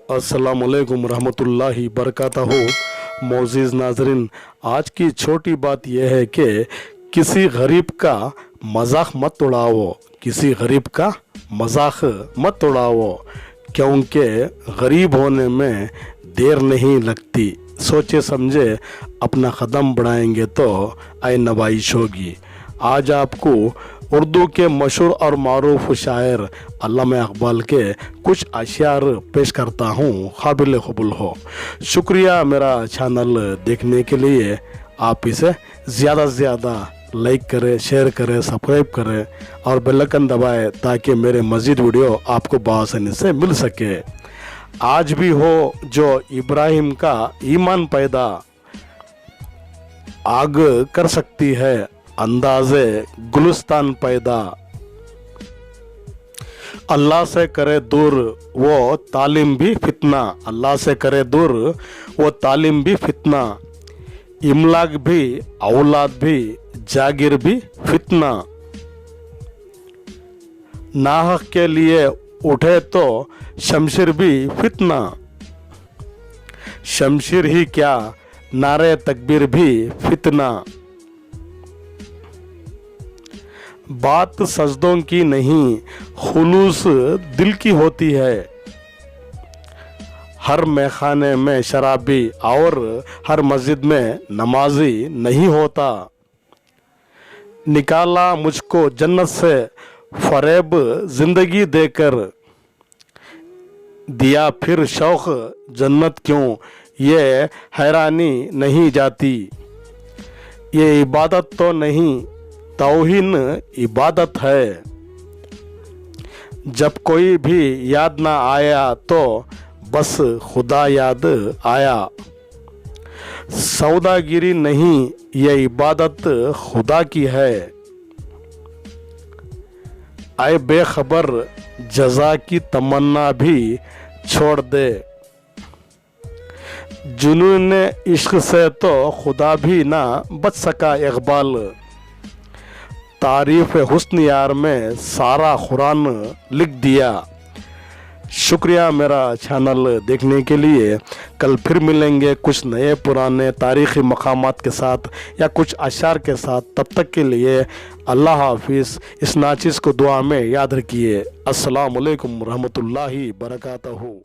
अस्सलाम वालेकुम रहमतुल्लाहि बरकातहू। मोअज़्ज़िज़ नाज़रीन, आज की छोटी बात यह है कि किसी गरीब का मजाक मत उड़ाओ, किसी गरीब का मजाक मत उड़ाओ, क्योंकि गरीब होने में देर नहीं लगती। सोचे समझे अपना कदम बढ़ाएंगे तो आय नवाइश होगी। आज आपको उर्दू के मशहूर और मारूफ शायर अल्लामा इकबाल के कुछ अशार पेश करता हूँ, काबिल कबूल हो। शुक्रिया मेरा चैनल देखने के लिए। आप इसे ज़्यादा से ज़्यादा लाइक करें, शेयर करें, सब्सक्राइब करें और बेल आइकन दबाएं ताकि मेरे मज़ीद वीडियो आपको बआसानी से मिल सके। आज भी हो जो इब्राहिम का ईमान पैदा आग कर सकती है अंदाज़े गुलिस्तान पैदा। अल्लाह से करे दूर वो तालीम भी फितना, अल्लाह से करे दूर वो तालीम भी फितना। इमलाक भी, औलाद भी, जागिर भी फितना। नाहक के लिए उठे तो शमशीर भी फितना। शमशीर ही क्या, नारे तकबीर भी फितना। बात सजदों की नहीं, खुलूस दिल की होती है। हर मैखाने में शराबी और हर मस्जिद में नमाजी नहीं होता। निकाला मुझको जन्नत से फरेब जिंदगी देकर, दिया फिर शौक जन्नत क्यों ये हैरानी नहीं जाती। ये इबादत तो नहीं तौहीन इबादत है। जब कोई भी याद ना आया तो बस खुदा याद आया। सौदागिरी नहीं ये इबादत खुदा की है। आए बेखबर जज़ा की तमन्ना भी छोड़ दे। जुनून इश्क से तो खुदा भी ना बच सका इकबाल। तारीफ हुस्न यार में सारा कुरान लिख दिया। शुक्रिया मेरा चैनल देखने के लिए। कल फिर मिलेंगे कुछ नए पुराने तारीख़ी मकामात के साथ या कुछ अशार के साथ। तब तक के लिए अल्लाह हाफिज़। इस नाचिज़ को दुआ में याद रखिए। अस्सलाम वालेकुम रहमतुल्लाहि बरकातहू।